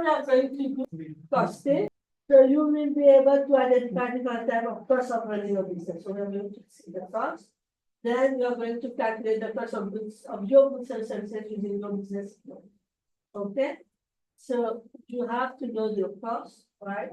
we are going to do costing. So you will be able to identify different type of cost of running your business. So we are going to see the cost. Then you are going to calculate the cost of goods of your goods and services using your business plan. Okay? So you have to know your cost, right?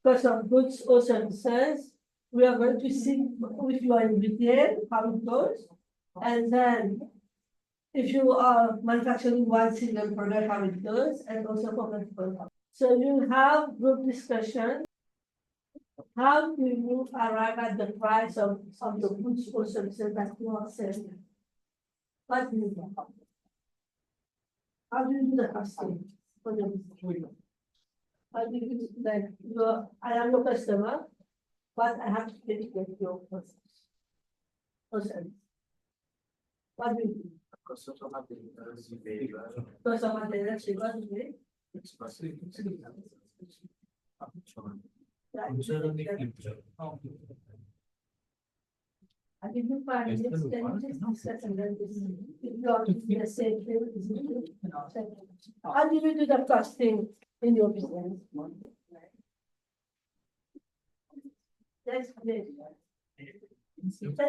Cost of goods or services. We are going to see if you are in retail, how it goes. And then if you are manufacturing one single product, how it goes, and also for multiple products. So you have group discussion. How do you arrive at the price of the goods or services that you are selling? What do you do? How do you do the costing for the business? How do you do that? I am your customer, but I have to pay to get your process. What do you do? Cost of materials, I think you find this, then you just discuss and then this, if you are doing the same thing, how do you do the costing in your business? That's great. How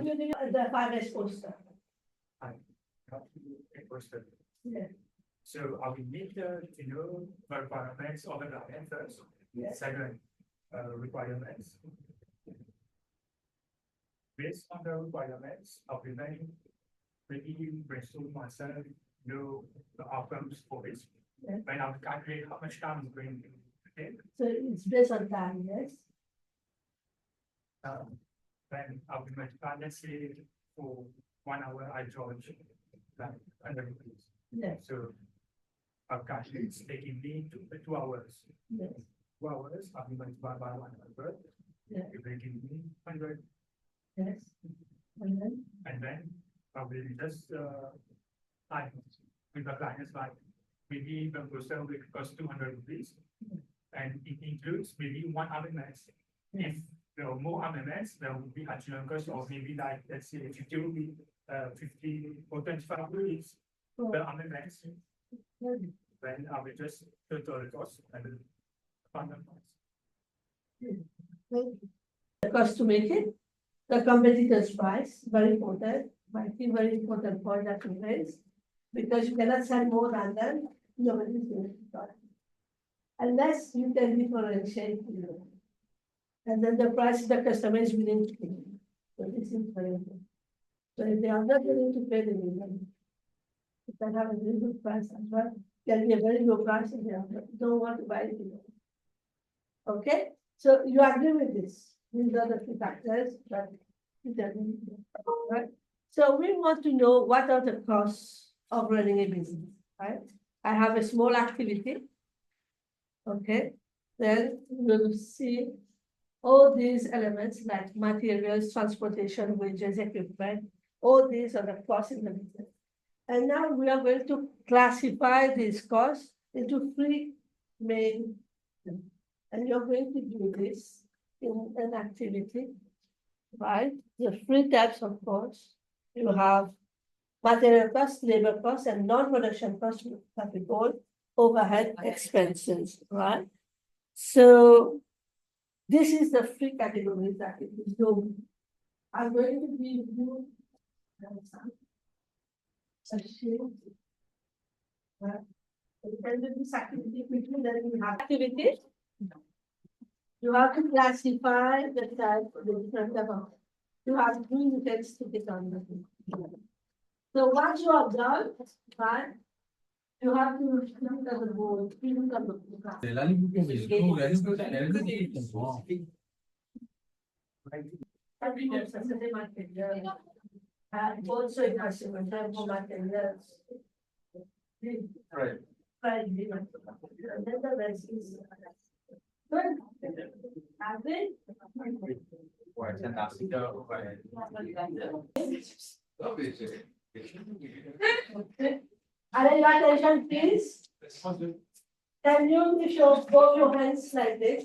do you do the 5S poster? Yeah. So I will need to know the requirements of the client first. Yes. Second, requirements. Based on the requirements, I will then really brainstorm myself, know the outcomes for it. Yes. Then I will calculate how much time it's going to take. So it's based on time, yes? Then I will multiply, let's say, for 1 hour, I charge like 100 rupees. Yes. So I've calculated it's taking me 2 hours. Yes. 2 hours, I will multiply by 100. Yeah. It will give me 100. Yes. And then I will just time with the clients like maybe the poster will cost 200 rupees. And it includes maybe 1 RMS. If there are more RMS, there will be additional cost of maybe like, let's say 50 rupees, 50 or 25 rupees per RMS. Then I will just total the cost and then find the price. the cost to make it, the competitor's price, very important, might be very important point that you raise, because you cannot sell more than them, nobody is going to buy. Unless you can differentiate, and then the price the customer is willing to pay. So this is very important. So if they are not willing to pay, then you can have a very good price as well. Can be a very low price if they don't want to buy it. Okay, so you agree with this? These are the 2 factors that determine, right? So we want to know what are the costs of running a business, right? I have a small activity. Okay, then we'll see all these elements like materials, transportation, wages, equipment, all these are the costs in the business. And now we are going to classify these costs into 3 main things. And you're going to do this in an activity, right? The 3 types of costs. You have material costs, labor costs, and non-production costs that we call overhead expenses, right? So this is the 3 categories that it is doing. I'm going to give you a sheet. And this activity quickly, then we have activities. You have to classify the type of the different level. You have 2 units to get on the thing. So what you have done, right? You have to look at the board, look at the also in customer materials. Right. And then the rest is good. Attention, please. Can you show both your hands like this?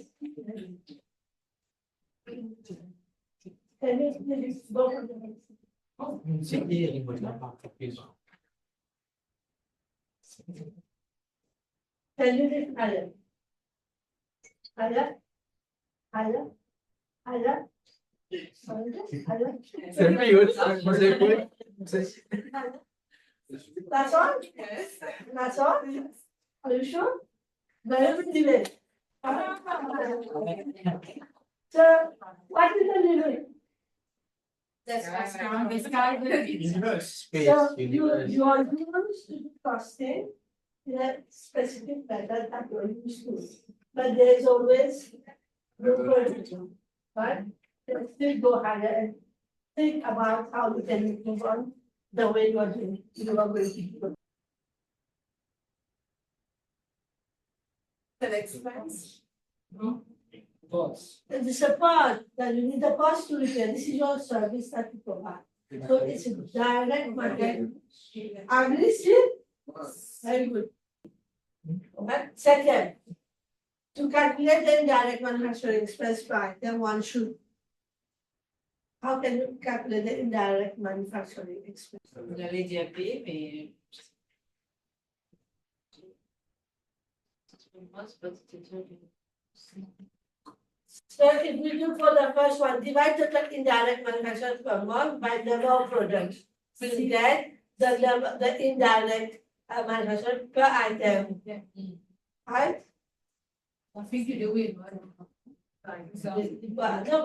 Can you please go to the next? Can you lift higher? Higher? Higher? Higher? Higher? That's all? Yes. That's all? Are you sure? Very good delay. So, what is the limit? That's the sky will be. So, you are used to do costing in a specific method that you're used to. But there's always room for it, right? Let's still go higher and think about how you can improve on the way you are doing, you are going to do it. The expense. And the support that you need the cost to repair, this is your service that you provide. So it's a direct market. Agree, still? Very good. Okay, second, to calculate the indirect manufacturing expense per item, one should. How can you calculate the indirect manufacturing expense? J'allais dire B, mais. So if we do for the first one, divide total indirect manufacturing per month by number of products. We'll get the indirect manufacturing per item, right? I think you do it. But no,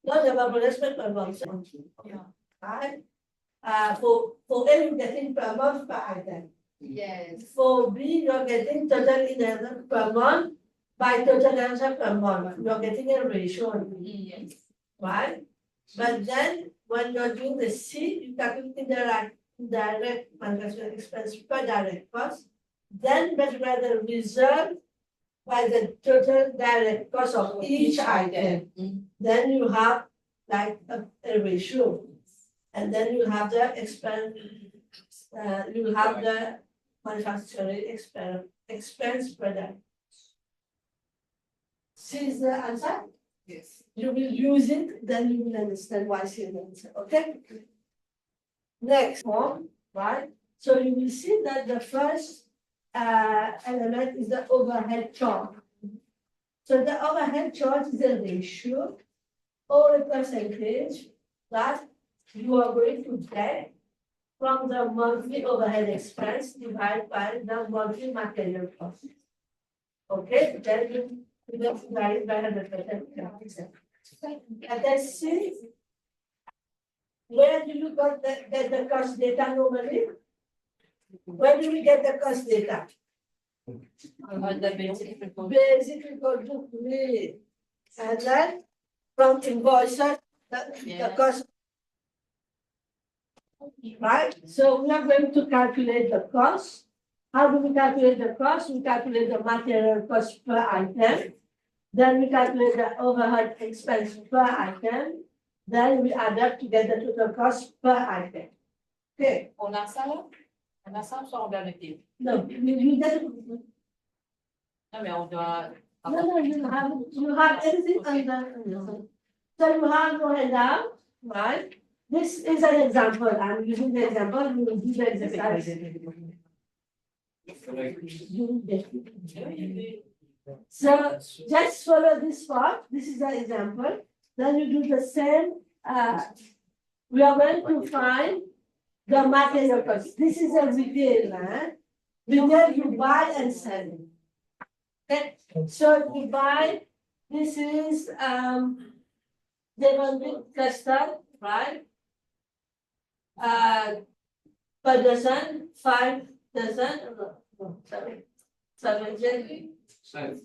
not number of products per month. Right? For A, you're getting per month per item. Yes. For B, you're getting total indirect per month by total indirect per month. You're getting a ratio, Yes. right? But then when you're doing the C, you calculate indirect manufacturing expense per direct cost. Then multiply the result by the total direct cost of each item. Then you have like a ratio. And then you have the expense, you have the manufacturing expense per direct. C is the answer? Yes. You will use it, then you will understand why C is the answer, okay? Next one, right? So you will see that the first element is the overhead charge. So the overhead charge is a ratio or a percentage that you are going to get from the monthly overhead expense divided by the monthly material cost. Okay, then you divide by 100%. And then see, where do you get the cost data normally? Where do we get the cost data? Basically, go to me. And then from invoices, the cost. Right? So we are going to calculate the cost. How do we calculate the cost? We calculate the material cost per item. Then we calculate the overhead expense per item. Then we add up to get the total cost per item. Okay. On a ça là? On a ça sur envergure. No, you get. Non, mais on doit. No, you have everything under. So you have your handout, right? This is an example. I'm using the example. You will do the exercise. So just follow this part. This is the example. Then you do the same. We are going to find the material cost. This is a retail, retail you buy and sell. Okay. So you buy. This is the custard, right? Per dozen, 5 dozen, no, 7 gently. 12%.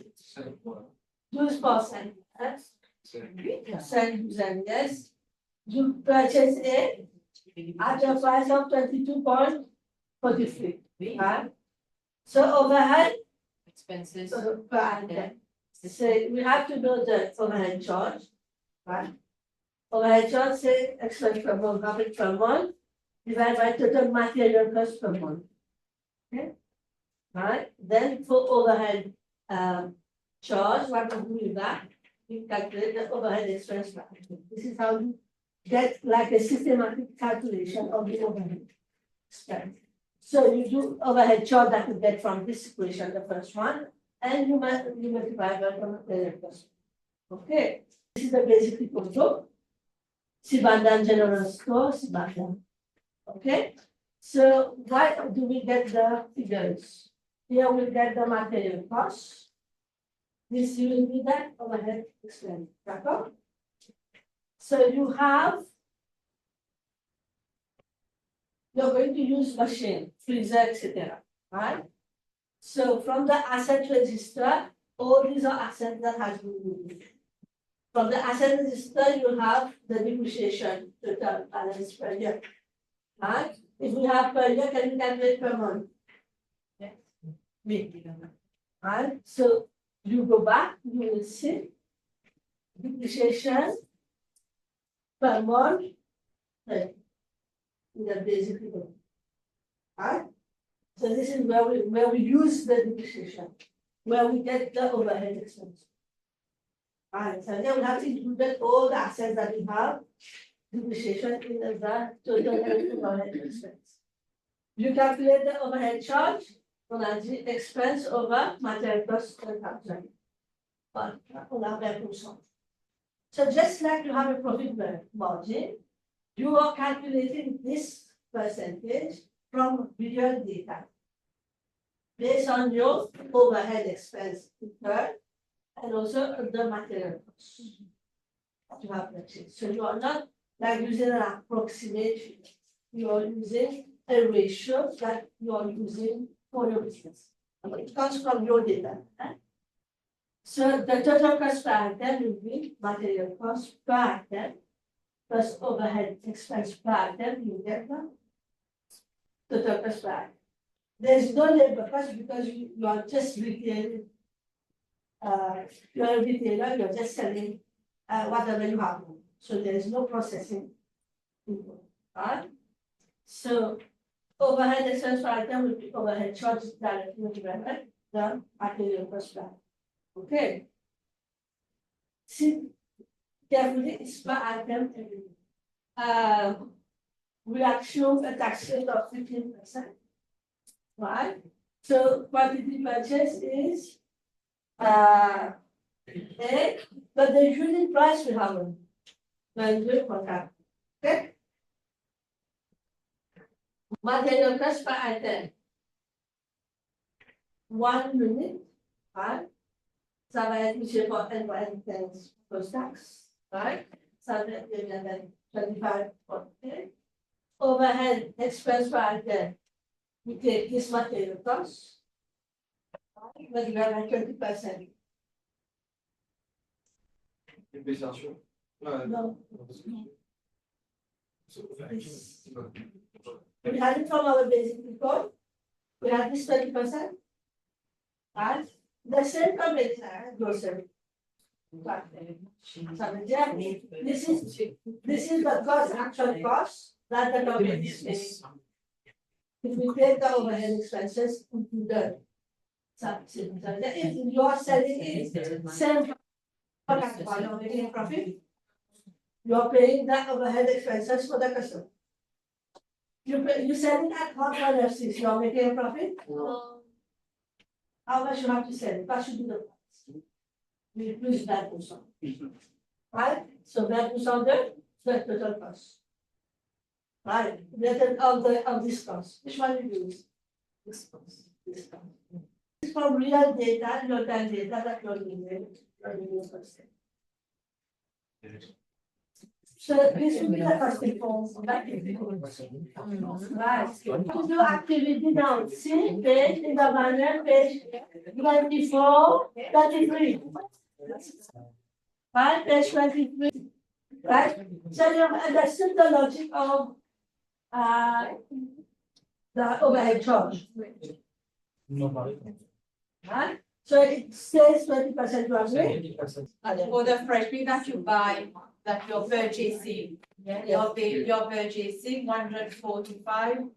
Yes. You purchase it at a price of 22.43. Right? So overhead Expenses. per item. So we have to know the overhead charge, right? Overhead charge say expense per month, profit per month, divided by total material cost per month. Okay? Right? Then for overhead charge, what we do with that? we calculate the overhead expense factor. This is how you get like a systematic calculation of the overhead expense. So you do overhead charge that you get from this equation, the first one, and you multiply by the material cost. Okay, this is the basic proposal. Sibandan general store, Sibandan. Okay, so why do we get the figures? Here we get the material cost. This will be that overhead expense. D'accord? So you're going to use machine, freezer, etc. Right? So from the asset register, all these are assets that has been moved. From the asset register, you have the depreciation total balance per year. Right? If we have per year, can you calculate per month? Yes. Right? So you go back, you will see depreciation per month. Right. In the basic figure. Right? So this is where we use the depreciation, where we get the overhead expense. Right, so then we have to include all the assets that we have, depreciation in the total overhead expense. You calculate the overhead charge on the expense over material cost per capture. But on our 20%. So just like you have a profit margin, you are calculating this percentage from real data based on your overhead expense incurred and also the material costs that you have purchased. So you are not like using an approximation, you are using a ratio that you are using for your business. It comes from your data. So the total cost per item will be material cost per item plus overhead expense per item, you get the total cost per item. There is no labor cost because you are just retailing. You are a retailer, you're just selling whatever you have. So there is no processing involved, right? So overhead expense per item will be overhead charges directly divided the material cost per item. Okay. See carefully, it's per item every we assume a tax rate of 15%. Right? So quantity purchase is A, but the unit price we haven't. Value for that. Okay? Material cost per item. 1 unit, right? Ça va être touché pour N10 post-tax, right? Ça va être 25%. Overhead expense per item. We take this material cost, but we have 20%. No. We had it from our basic report. We had this 20%. Right? The same company, grocery. This is the cost, actual cost that the company is paying. If we take the overhead expenses into the subsidy, if you are selling it, same product, you're making a profit, you are paying the overhead expenses for the customer. You sell it at hot FCs, you are making a profit. How much you have to sell? What should be the price? We increase that also. Right? So that was on the total cost. Right? That of this cost. Which one you use? This cost. This cost. It's from real data, real-time data that you're using. So this will be the costing form. Right. To do activity now. See page in the manual, page 24, 33. Right, page 23. Right? So you understood the logic of the overhead charge. Right? So it says 20% roughly. For the fresh meat that you buy, that you're purchasing, you're purchasing $145.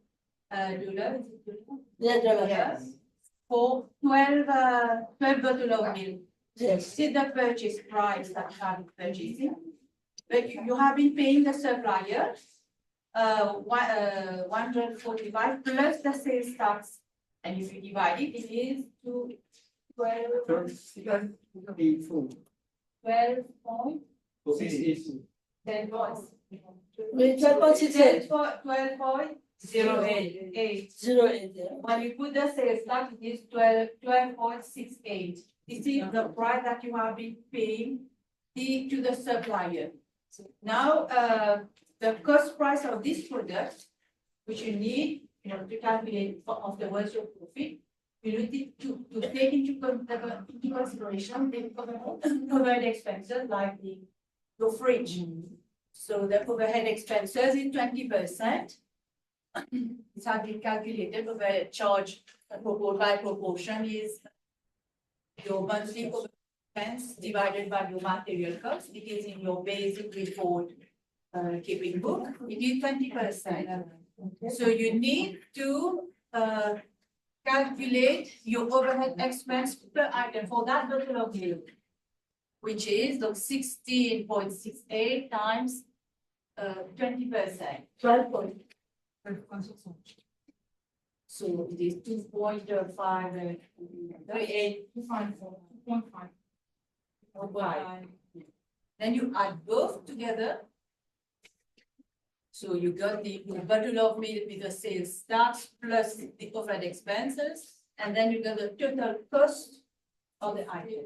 Yes. For 12 bottle of milk. Yes. This is the purchase price that you have been purchasing. But you have been paying the supplier 145 plus the sales tax. And if you divide it, it is to 12 point. Then what? With 12.68. 12.08. 08, yeah. When you put the sales tax, it is 12.68. This is the price that you have been paying to the supplier. Now, the cost price of this product, which you need in order to calculate of the worth of profit, you need to take into consideration the overhead expenses like your fridge. So the overhead expenses is 20%. It's has been calculated. Overhead charge by proportion is your monthly expense divided by your material cost. It is in your basic report keeping book. It is 20%. So you need to calculate your overhead expense per item for that bottle of milk, which is the 16.68 times 20%. 12. So it is 2.538. Then you add both together. So you got the bottle of milk with the sales tax plus the overhead expenses, and then you got the total cost of the item.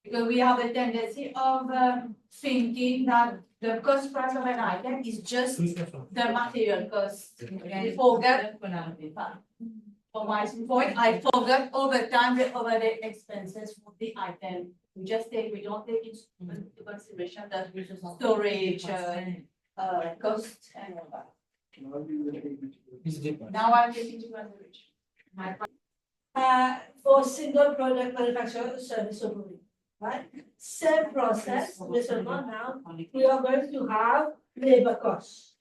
Because we have a tendency of thinking that the cost price of an item is just the material cost. We forget, for my point, I forgot over time the overhead expenses for the item. We don't take into consideration the storage, cost and all that. Now I'm getting to consideration. For single product manufacturer service only, right? Same process, Mr. Now, we are going to have labor costs.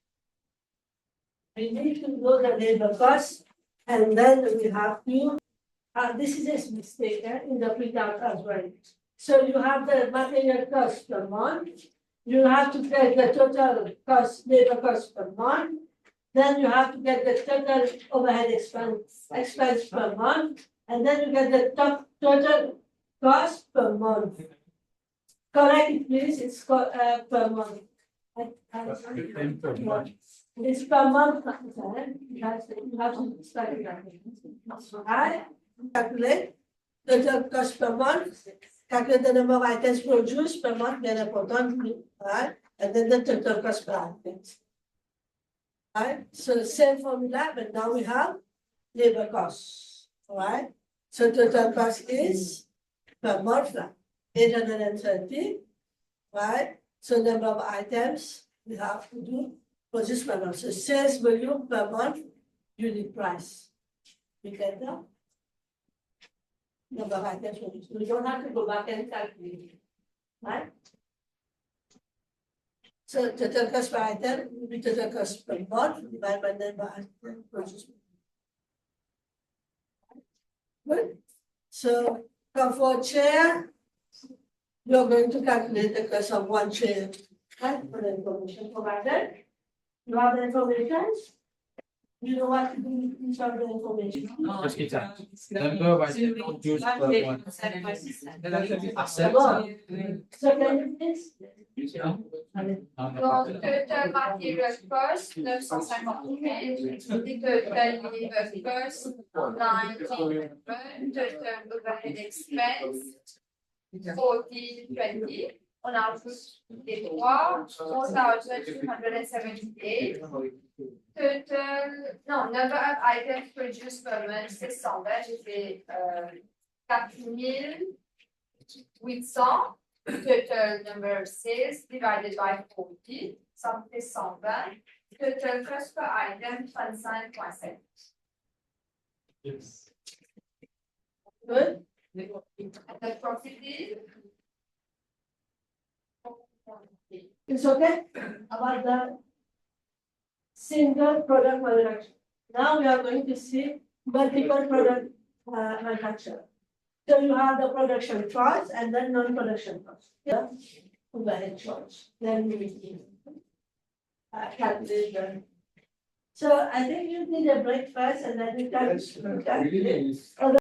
We need to know the labor costs, and then we have to, this is a mistake in the printout as well. So you have the material cost per month, you have to get the total cost, labor cost per month, then you have to get the total overhead expense per month, and then you get the total cost per month. Correct it, please, it's per month. It's per month, you have to start it. I calculate total cost per month, calculate the number of items produced per month, very important, right? And then the total cost per item. Right? So same formula, but now we have labor costs. All right. So total cost is per month, 830. Right. So number of items we have to do produced per month. So sales volume per month, unit price. We get that? Number of items produced. We don't have to go back and calculate. Right? So total cost per item will be total cost per month divided by number of items produced. Good. So comfort chair, you're going to calculate the cost of one chair. Right? For the information provided. You have the information. You know what to do with each of the information. Number of items produced per month. So can you please? Total material cost, 950, total labor cost, 90, total overhead expense, 1420. On ajoute les trois, 4,278. Total, no, number of items produced per month, c'est 120, j'ai fait 4,800. Total number of sales divided by 40, ça fait 120. Total cost per item, 35,7. Yes. Good. The profit is? It's okay about the single product manufacturer. Now we are going to see multiple product manufacturer. So you have the production cost and then non-production cost, yeah, overhead charge, then we calculate the. So I think you need a break first and then you can. Yes, really is.